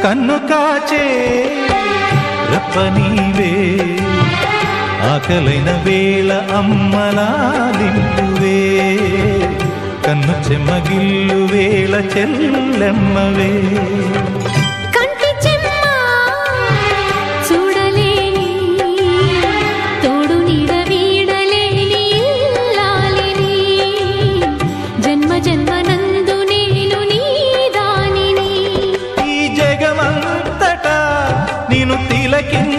కన్ను కాచే రప్ప నీవే, ఆకలైన వేళ అమ్మలాలింపువే, కన్ను చెమ్మగిల్లు వేళ చెల్లెమ్మవే. నేను తిలకించే